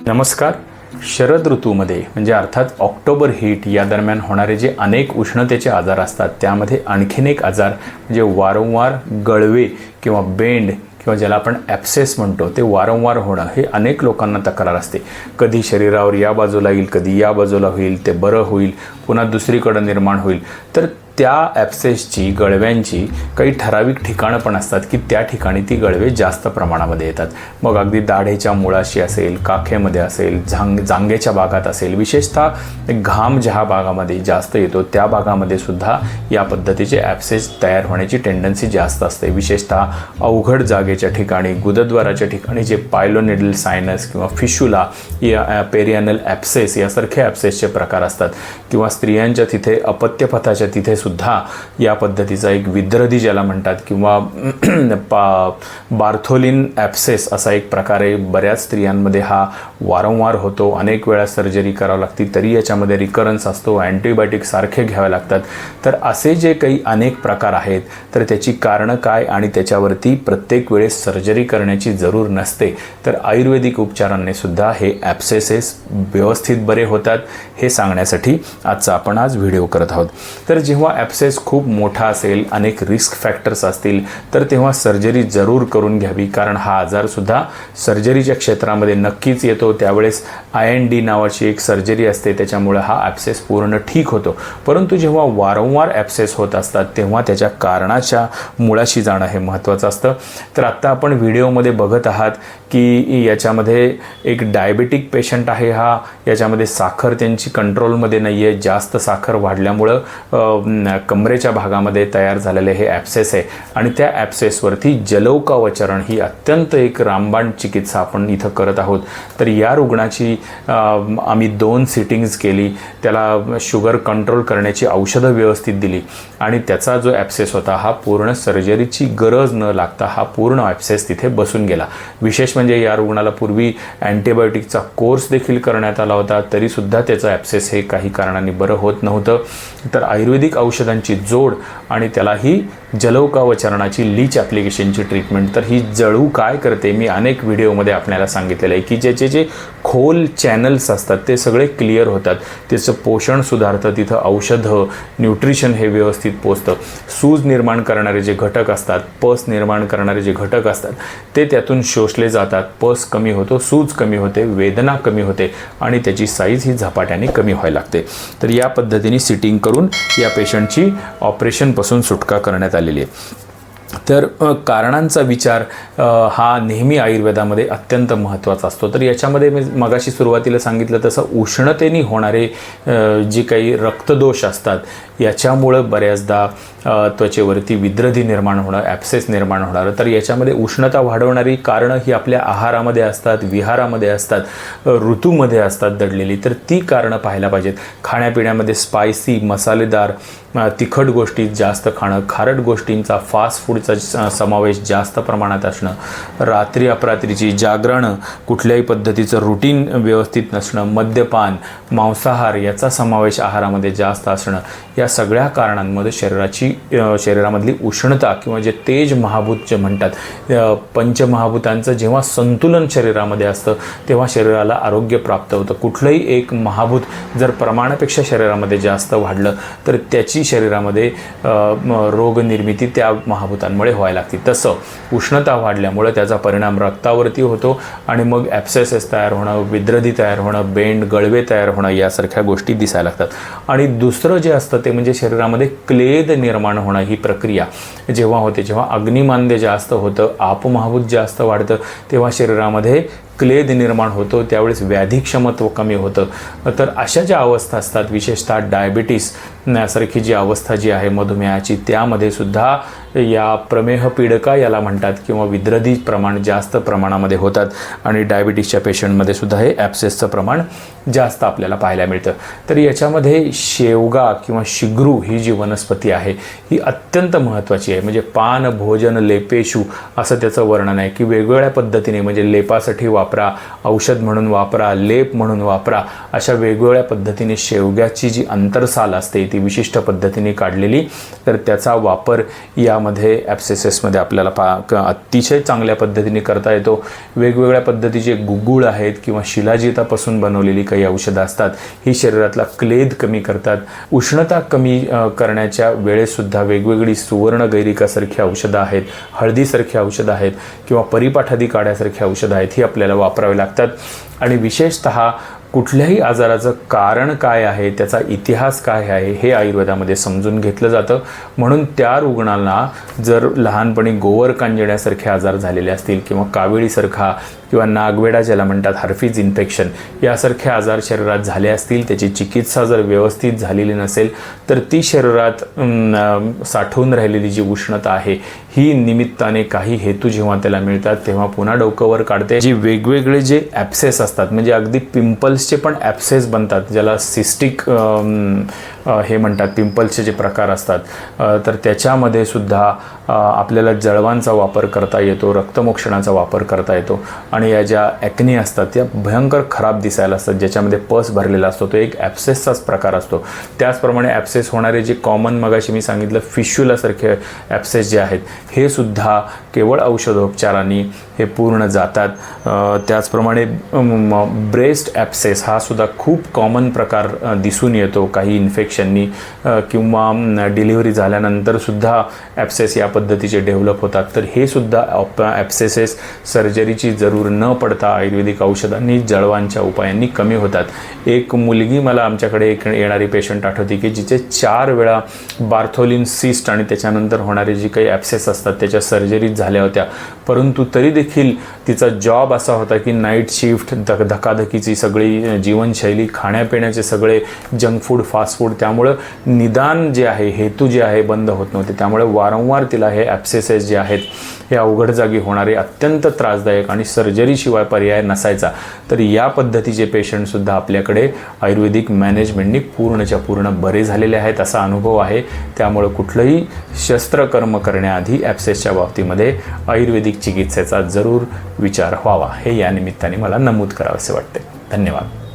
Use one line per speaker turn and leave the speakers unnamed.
नमस्कार. शरद ऋतूमध्ये म्हणजे अर्थात ऑक्टोबर हीट या दरम्यान होणारे जे अनेक उष्णतेचे आजार असतात त्यामध्ये आणखीन एक आजार म्हणजे वारंवार गळवे किंवा बेंड किंवा ज्याला आपण ॲप्सेस म्हणतो ते वारंवार होणं हे अनेक लोकांना तक्रार असते. कधी शरीरावर या बाजूला येईल, कधी या बाजूला होईल, ते बरं होईल, पुन्हा दुसरीकडं निर्माण होईल. तर त्या ॲप्सेसची गळव्यांची काही ठराविक ठिकाणं पण असतात की त्या ठिकाणी ती गळवे जास्त प्रमाणामध्ये येतात. मग अगदी दाढेच्या मुळाशी असेल, काखेमध्ये असेल, जांघेच्या भागात असेल, विशेषतः घाम ज्या भागामध्ये जास्त येतो त्या भागामध्ये सुद्धा या पद्धतीचे ॲप्सेस तयार होण्याची टेंडन्सी जास्त असते. विशेषतः अवघड जागेच्या ठिकाणी, गुदद्वाराच्या ठिकाणी जे पायलोनिडल सायनस किंवा फिशुला या पेरियनल ॲप्सेस यासारखे ॲप्सेसचे प्रकार असतात किंवा स्त्रियांच्या तिथे अपत्यपथाच्या तिथे सुद्धा या पद्धतीचा एक विद्रधी ज्याला म्हणतात किंवा बार्थोलिन ॲप्सेस असा एक प्रकारे बऱ्याच स्त्रियांमध्ये हा वारंवार होतो. अनेक वेळा सर्जरी करावी लागते तरी याच्यामध्ये रिकरन्स असतो, अँटीबायोटिक सारखे घ्यावे लागतात. तर असे जे काही अनेक प्रकार आहेत तर त्याची कारणं काय आणि त्याच्यावरती प्रत्येक वेळेस सर्जरी करण्याची जरूर नसते. तर आयुर्वेदिक उपचारांनी सुद्धा हे ॲप्सेसेस व्यवस्थित बरे होतात हे सांगण्यासाठी आजचा आपण आज व्हिडिओ करत आहोत. तर जेव्हा ॲप्सेस खूप मोठा असेल, अनेक रिस्क फॅक्टर्स असतील तर तेव्हा सर्जरी जरूर करून घ्यावी, कारण हा आजारसुद्धा सर्जरीच्या क्षेत्रामध्ये नक्कीच येतो. त्यावेळेस IND नावाची एक सर्जरी असते, त्याच्यामुळे हा ॲप्सेस पूर्ण ठीक होतो. परंतु जेव्हा वारंवार ॲप्सेस होत असतात तेव्हा त्याच्या कारणाच्या मुळाशी जाणं हे महत्त्वाचं असतं. तर आत्ता आपण व्हिडिओमध्ये बघत आहात की याच्यामध्ये एक डायबेटिक पेशंट आहे. हा याच्यामध्ये साखर त्यांची कंट्रोलमध्ये नाही आहे, जास्त साखर वाढल्यामुळं कमरेच्या भागामध्ये तयार झालेले हे ॲप्सेस आहे आणि त्या ॲप्सेसवरती जलौकावचरण ही अत्यंत एक रामबाण चिकित्सा आपण इथं करत आहोत. तर या रुग्णाची आम्ही 2 सिटिंग्ज केली, त्याला शुगर कंट्रोल करण्याची औषधं व्यवस्थित दिली आणि त्याचा जो ॲप्सेस होता हा पूर्ण सर्जरीची गरज न लागता हा पूर्ण ॲप्सेस तिथे बसून गेला. विशेष म्हणजे या रुग्णाला पूर्वी अँटीबायोटिकचा कोर्स देखील करण्यात आला होता तरीसुद्धा त्याचं ॲप्सेस हे काही कारणांनी बरं होत नव्हतं. तर आयुर्वेदिक औषधांची जोड आणि त्यालाही जलौकावचरणाची लीच ॲप्लिकेशनची ट्रीटमेंट. तर ही जळू काय करते मी अनेक व्हिडिओमध्ये आपल्याला सांगितलेलं आहे की ज्याचे जे खोल चॅनल्स असतात ते सगळे क्लिअर होतात, त्याचं पोषण सुधारतं, तिथं औषधं, न्यूट्रिशन हे व्यवस्थित पोचतं. सूज निर्माण करणारे जे घटक असतात, पस निर्माण करणारे जे घटक असतात ते त्यातून शोषले जातात, पस कमी होतो, सूज कमी होते, वेदना कमी होते आणि त्याची साईज ही झपाट्याने कमी व्हायला लागते. तर या पद्धतीने सिटिंग करून या पेशंटची ऑपरेशनपासून सुटका करण्यात आलेली आहे. तर कारणांचा विचार हा नेहमी आयुर्वेदामध्ये अत्यंत महत्त्वाचा असतो. तर याच्यामध्ये मी मगाशी सुरुवातीला सांगितलं तसं उष्णतेने होणारे जे काही रक्तदोष असतात याच्यामुळं बऱ्याचदा त्वचेवरती विद्रधी निर्माण होणं, ॲप्सेस निर्माण होणार. तर याच्यामध्ये उष्णता वाढवणारी कारणं ही आपल्या आहारामध्ये असतात, विहारामध्ये असतात, ऋतूमध्ये असतात दडलेली. तर ती कारणं पाहायला पाहिजेत. खाण्यापिण्यामध्ये स्पायसी, मसालेदार, तिखट गोष्टी जास्त खाणं, खारट गोष्टींचा, फास्ट फूडचा समावेश जास्त प्रमाणात असणं, रात्री अपरात्रीची जागरणं, कुठल्याही पद्धतीचं रुटीन व्यवस्थित नसणं, मद्यपान, मांसाहार याचा समावेश आहारामध्ये जास्त असणं, या सगळ्या कारणांमध्ये शरीरामधली उष्णता किंवा जे तेज महाभूत जे म्हणतात, पंचमहाभूतांचं जेव्हा संतुलन शरीरामध्ये असतं तेव्हा शरीराला आरोग्य प्राप्त होतं. कुठलंही एक महाभूत जर प्रमाणापेक्षा शरीरामध्ये जास्त वाढलं तर त्याची शरीरामध्ये रोगनिर्मिती त्या महाभूतांमुळे व्हायला लागते. तसं उष्णता वाढल्यामुळे त्याचा परिणाम रक्तावरती होतो आणि मग ॲप्सेसेस तयार होणं, विद्रधी तयार होणं, बेंड, गळवे तयार होणं यासारख्या गोष्टी दिसायला लागतात. आणि दुसरं जे असतं ते म्हणजे शरीरामध्ये क्लेद निर्माण होणं. ही प्रक्रिया जेव्हा होते, जेव्हा अग्निमांद्य जास्त होतं, आपमहाभूत जास्त वाढतं तेव्हा शरीरामध्ये क्लेद निर्माण होतो, त्यावेळेस व्याधीक्षमत्व कमी होतं. तर अशा ज्या अवस्था असतात, विशेषतः डायबिटीस सारखी जी अवस्था जी आहे मधुमेहाची, त्यामध्ये सुद्धा या प्रमेह पीडका याला म्हणतात किंवा विद्रधी प्रमाण जास्त प्रमाणामध्ये होतात आणि डायबिटीसच्या पेशंटमध्ये सुद्धा हे ॲप्सेसचं प्रमाण जास्त आपल्याला पाहायला मिळतं. तर याच्यामध्ये शेवगा किंवा शिग्रू ही जी वनस्पती आहे ही अत्यंत महत्त्वाची आहे. म्हणजे पान भोजन लेपेशू असं त्याचं वर्णन आहे की वेगवेगळ्या पद्धतीने म्हणजे लेपासाठी वापरा, औषध म्हणून वापरा, लेप म्हणून वापरा, अशा वेगवेगळ्या पद्धतीने शेवग्याची जी अंतरसाल असते ती विशिष्ट पद्धतीने काढलेली, तर त्याचा वापर यामध्ये ॲब्सेसेसमध्ये आपल्याला अतिशय चांगल्या पद्धतीने करता येतो. वेगवेगळ्या पद्धतीचे गुगुळ आहेत किंवा शिलाजितापासून बनवलेली काही औषधं असतात, ही शरीरातला क्लेद कमी करतात. उष्णता कमी करण्याच्या वेळेसुद्धा वेगवेगळी सुवर्णगैरिकासारखी औषधं आहेत, हळदीसारखी औषधं आहेत किंवा परिपाठादी काढ्यासारखी औषधं आहेत, ही आपल्याला वापरावी लागतात. आणि विशेषतः कुठल्याही आजाराचं कारण काय आहे, त्याचा इतिहास काय आहे, हे आयुर्वेदामध्ये समजून घेतलं जातं. म्हणून त्या रुग्णांना जर लहानपणी गोवर कांजिण्यासारखे आजार झालेले असतील किंवा काविळीसारखा किंवा नागवेडा ज्याला म्हणतात, हर्फीज इन्फेक्शन यासारखे आजार शरीरात झाले असतील, त्याची चिकित्सा जर व्यवस्थित झालेली नसेल तर ती शरीरात साठवून राहिलेली जी उष्णता आहे ही निमित्ताने काही हेतू जेव्हा त्याला मिळतात तेव्हा पुन्हा डोकंवर काढते. जी वेगवेगळे जे ॲप्सेस असतात, म्हणजे अगदी पिंपल्सचे पण ॲप्सेस बनतात, ज्याला सिस्टिक हे म्हणतात, पिंपल्सचे जे प्रकार असतात, तर त्याच्यामध्ये सुद्धा आपल्याला जळवांचा वापर करता येतो, रक्तमोक्षणाचा वापर करता येतो. आणि या ज्या ॲक्नी असतात त्या भयंकर खराब दिसायला असतात, ज्याच्यामध्ये पस भरलेला असतो, तो एक ॲप्सेसचाच प्रकार असतो. त्याचप्रमाणे ॲप्सेस होणारे जे कॉमन मगाशी मी सांगितलं फिश्युलासारखे ॲप्सेस जे आहेत, हे सुद्धा केवळ औषधोपचारांनी हे पूर्ण जातात. त्याचप्रमाणे ब्रेस्ट ॲप्सेस हा सुद्धा खूप कॉमन प्रकार दिसून येतो काही इन्फेक्शननी, किंवा डिलिव्हरी झाल्यानंतरसुद्धा ॲप्सेस या पद्धतीचे डेव्हलप होतात. तर हे सुद्धा ॲप्सेसेस सर्जरीची जरूर न पडता आयुर्वेदिक औषधांनी, जळवांच्या उपायांनी कमी होतात. एक मुलगी मला आमच्याकडे येणारी पेशंट आठवते की जिचे 4 वेळा बार्थोलिन सिस्ट आणि त्याच्यानंतर होणारे जे काही ॲप्सेस असतात त्याच्या सर्जरीज झाल्या होत्या, परंतु तरी देखील तिचा जॉब असा होता की नाईट शिफ्ट, धकाधकीची सगळी जीवनशैली, खाण्यापिण्याचे सगळे जंक फूड, फास्ट फूड, त्यामुळं निदान जे आहे, हेतू जे आहे बंद होत नव्हते. त्यामुळे वारंवार तिला हे ॲप्सेसेस जे आहेत हे अवघड जागी होणारे, अत्यंत त्रासदायक आणि सर्जरीशिवाय पर्याय नसायचा. तर या पद्धतीचे पेशंटसुद्धा आपल्याकडे आयुर्वेदिक मॅनेजमेंटनी पूर्णच्या पूर्ण बरे झालेले आहेत असा अनुभव आहे. त्यामुळं कुठलंही शस्त्रकर्म करण्याआधी ॲप्सेसच्या बाबतीमध्ये आयुर्वेदिक चिकित्सेचा जरूर विचार व्हावा, हे या निमित्ताने मला नमूद करावेसे वाटते. धन्यवाद.